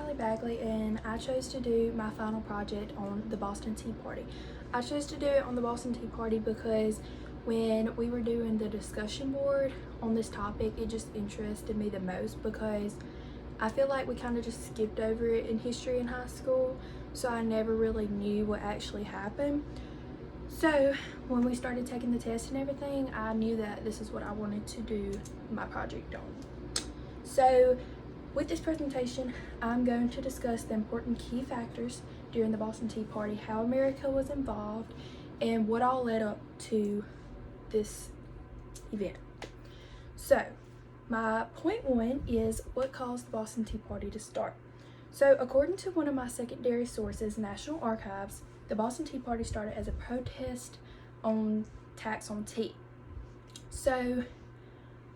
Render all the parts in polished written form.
Riley Bagley, and I chose to do my final project on the Boston Tea Party. I chose to do it on the Boston Tea Party because when we were doing the discussion board on this topic, it just interested me the most because I feel like we kind of just skipped over it in history in high school, so I never really knew what actually happened. So when we started taking the test and everything, I knew that this is what I wanted to do my project on. So with this presentation, I'm going to discuss the important key factors during the Boston Tea Party, how America was involved, and what all led up to this event. So my point one is what caused the Boston Tea Party to start. So according to one of my secondary sources, National Archives, the Boston Tea Party started as a protest on tax on tea. So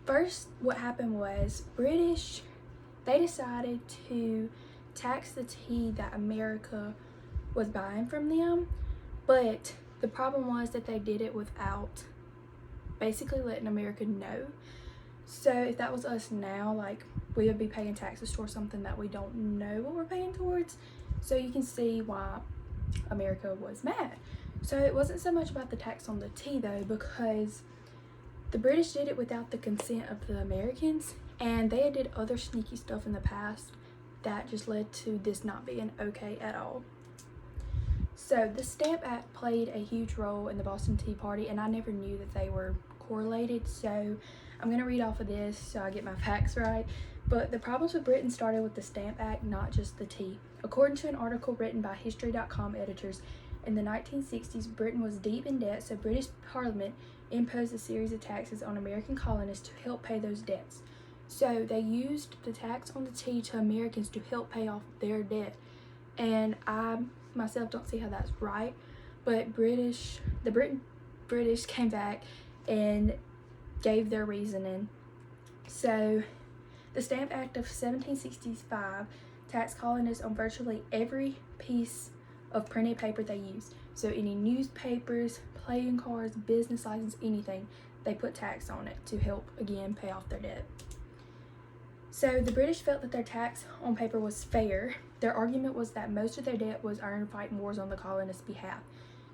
first what happened was they decided to tax the tea that America was buying from them, but the problem was that they did it without basically letting America know. So if that was us now, like, we would be paying taxes towards something that we don't know what we're paying towards. So you can see why America was mad. So it wasn't so much about the tax on the tea though, because the British did it without the consent of the Americans, and they did other sneaky stuff in the past that just led to this not being okay at all. So the Stamp Act played a huge role in the Boston Tea Party, and I never knew that they were correlated, so I'm going to read off of this so I get my facts right. But the problems with Britain started with the Stamp Act, not just the tea. According to an article written by History.com editors, in the 1960s, Britain was deep in debt, so British Parliament imposed a series of taxes on American colonists to help pay those debts. So they used the tax on the tea to Americans to help pay off their debt. And I myself don't see how that's right, but the British came back and gave their reasoning. So the Stamp Act of 1765 taxed colonists on virtually every piece of printed paper they used. So any newspapers, playing cards, business license, anything, they put tax on it to help again pay off their debt. So the British felt that their tax on paper was fair. Their argument was that most of their debt was earned fighting wars on the colonists' behalf.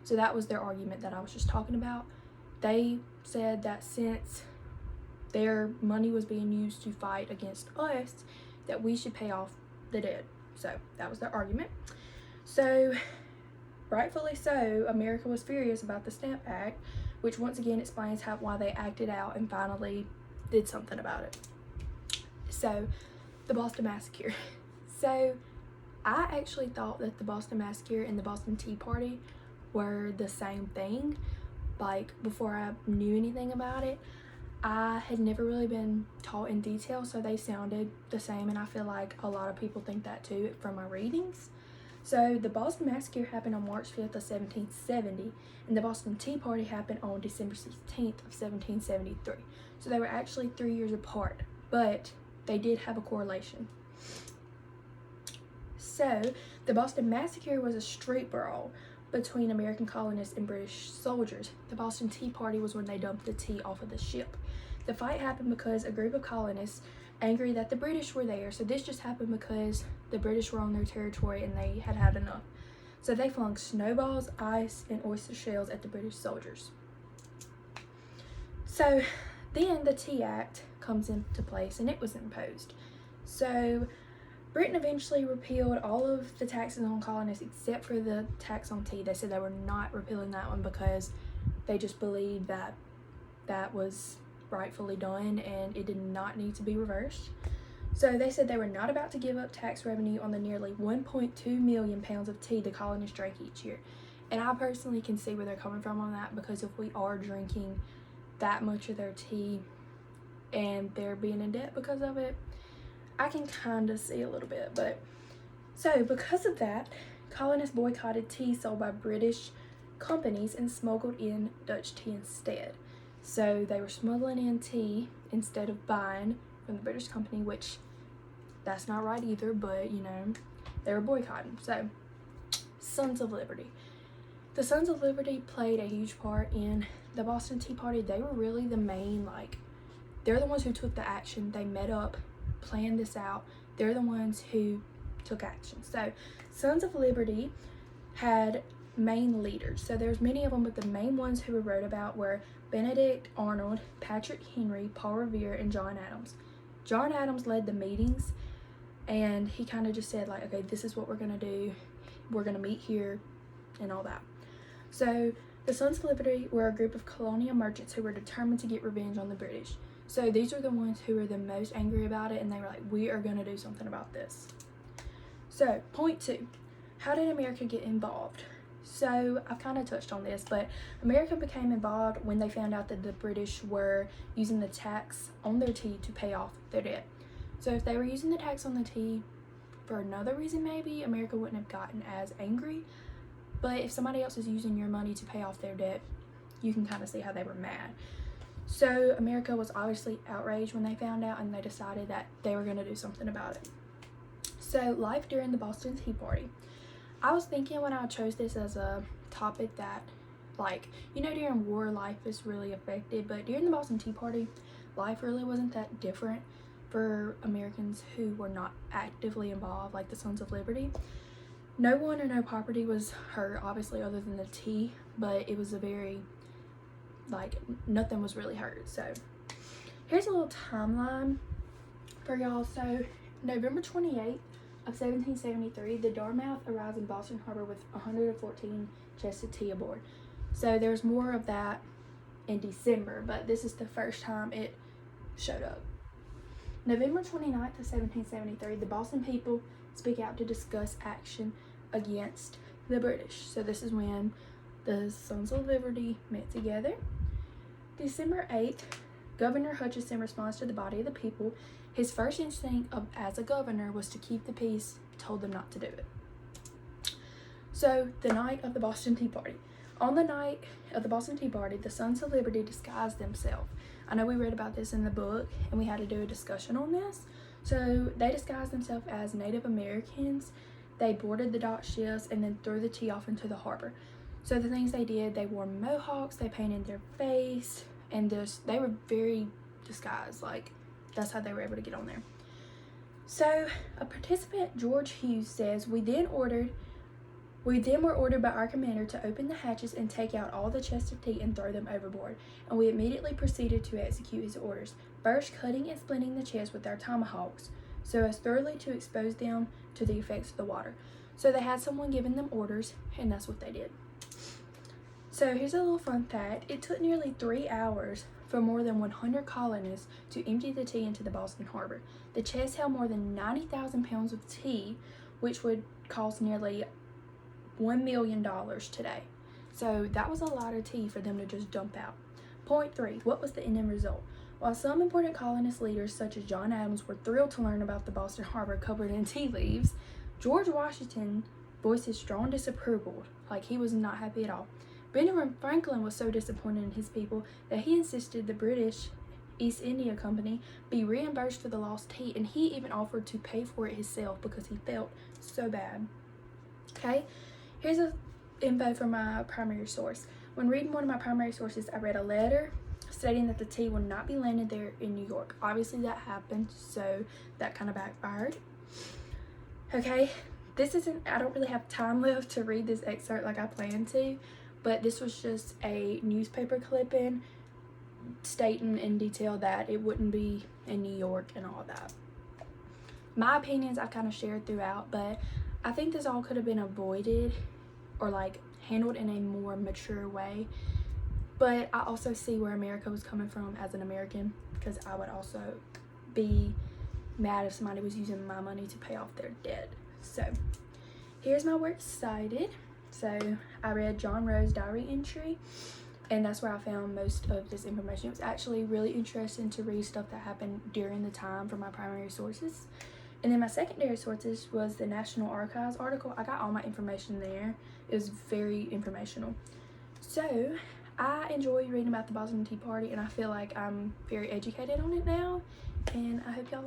So that was their argument that I was just talking about. They said that since their money was being used to fight against us, that we should pay off the debt. So that was their argument. So rightfully so, America was furious about the Stamp Act, which once again explains why they acted out and finally did something about it. So the Boston Massacre. So I actually thought that the Boston Massacre and the Boston Tea Party were the same thing. Like, before I knew anything about it, I had never really been taught in detail, so they sounded the same, and I feel like a lot of people think that too from my readings. So the Boston Massacre happened on March 5th of 1770, and the Boston Tea Party happened on December 16th of 1773. So they were actually 3 years apart, but they did have a correlation. So the Boston Massacre was a street brawl between American colonists and British soldiers. The Boston Tea Party was when they dumped the tea off of the ship. The fight happened because a group of colonists, angry that the British were there, so this just happened because the British were on their territory and they had had enough. So they flung snowballs, ice, and oyster shells at the British soldiers. So then the Tea Act comes into place and it was imposed. So Britain eventually repealed all of the taxes on colonists except for the tax on tea. They said they were not repealing that one because they just believed that that was rightfully done and it did not need to be reversed. So they said they were not about to give up tax revenue on the nearly 1.2 million pounds of tea the colonists drank each year. And I personally can see where they're coming from on that, because if we are drinking that much of their tea and they're being in debt because of it, I can kind of see a little bit. But so because of that, colonists boycotted tea sold by British companies and smuggled in Dutch tea instead. So they were smuggling in tea instead of buying from the British company, which that's not right either, but you know, they were boycotting. So Sons of Liberty. The Sons of Liberty played a huge part in the Boston Tea Party. They were really the main, they're the ones who took the action. They met up, planned this out. They're the ones who took action. So Sons of Liberty had main leaders. So there's many of them, but the main ones who were wrote about were Benedict Arnold, Patrick Henry, Paul Revere, and John Adams. John Adams led the meetings, and he kind of just said, like, okay, this is what we're going to do. We're going to meet here and all that. So the Sons of Liberty were a group of colonial merchants who were determined to get revenge on the British. So these are the ones who were the most angry about it, and they were like, we are going to do something about this. So point 2, how did America get involved? So I've kind of touched on this, but America became involved when they found out that the British were using the tax on their tea to pay off their debt. So if they were using the tax on the tea for another reason, maybe America wouldn't have gotten as angry. But if somebody else is using your money to pay off their debt, you can kind of see how they were mad. So America was obviously outraged when they found out, and they decided that they were going to do something about it. So life during the Boston Tea Party. I was thinking when I chose this as a topic that, like, you know, during war, life is really affected, but during the Boston Tea Party, life really wasn't that different for Americans who were not actively involved, like the Sons of Liberty. No one or no property was hurt, obviously, other than the tea, but it was a very, like, nothing was really hurt. So here's a little timeline for y'all. So November 28th of 1773, the Dartmouth arrives in Boston Harbor with 114 chests of tea aboard. So there's more of that in December, but this is the first time it showed up. November 29th of 1773, the Boston people speak out to discuss action against the British. So this is when the Sons of Liberty met together. December 8th, Governor Hutchinson responds to the body of the people. His first instinct as a governor was to keep the peace, told them not to do it. So the night of the Boston Tea Party. On the night of the Boston Tea Party, the Sons of Liberty disguised themselves. I know we read about this in the book, and we had to do a discussion on this. So they disguised themselves as Native Americans. They boarded the dock ships and then threw the tea off into the harbor. So the things they did, they wore mohawks, they painted their face, and they were very disguised. Like, that's how they were able to get on there. So a participant, George Hughes, says, we then were ordered by our commander to open the hatches and take out all the chests of tea and throw them overboard, and we immediately proceeded to execute his orders, first cutting and splitting the chests with our tomahawks, so as thoroughly to expose them to the effects of the water. So they had someone giving them orders, and that's what they did. So here's a little fun fact. It took nearly 3 hours for more than 100 colonists to empty the tea into the Boston Harbor. The chests held more than 90,000 pounds of tea, which would cost nearly $1 million today. So that was a lot of tea for them to just dump out. Point 3, what was the end result? While some important colonist leaders such as John Adams were thrilled to learn about the Boston Harbor covered in tea leaves, George Washington voiced his strong disapproval, like he was not happy at all. Benjamin Franklin was so disappointed in his people that he insisted the British East India Company be reimbursed for the lost tea, and he even offered to pay for it himself because he felt so bad. Okay, here's a info from my primary source. When reading one of my primary sources, I read a letter stating that the tea will not be landed there in New York. Obviously that happened, so that kind of backfired. Okay, I don't really have time left to read this excerpt like I planned to, but this was just a newspaper clipping stating in detail that it wouldn't be in New York and all that. My opinions I kind of shared throughout, but I think this all could have been avoided or like handled in a more mature way. But I also see where America was coming from as an American, because I would also be mad if somebody was using my money to pay off their debt. So here's my works cited. So I read John Rowe's diary entry, and that's where I found most of this information. It was actually really interesting to read stuff that happened during the time from my primary sources. And then my secondary sources was the National Archives article. I got all my information there. It was very informational. So I enjoyed reading about the Boston Tea Party, and I feel like I'm very educated on it now, and I hope y'all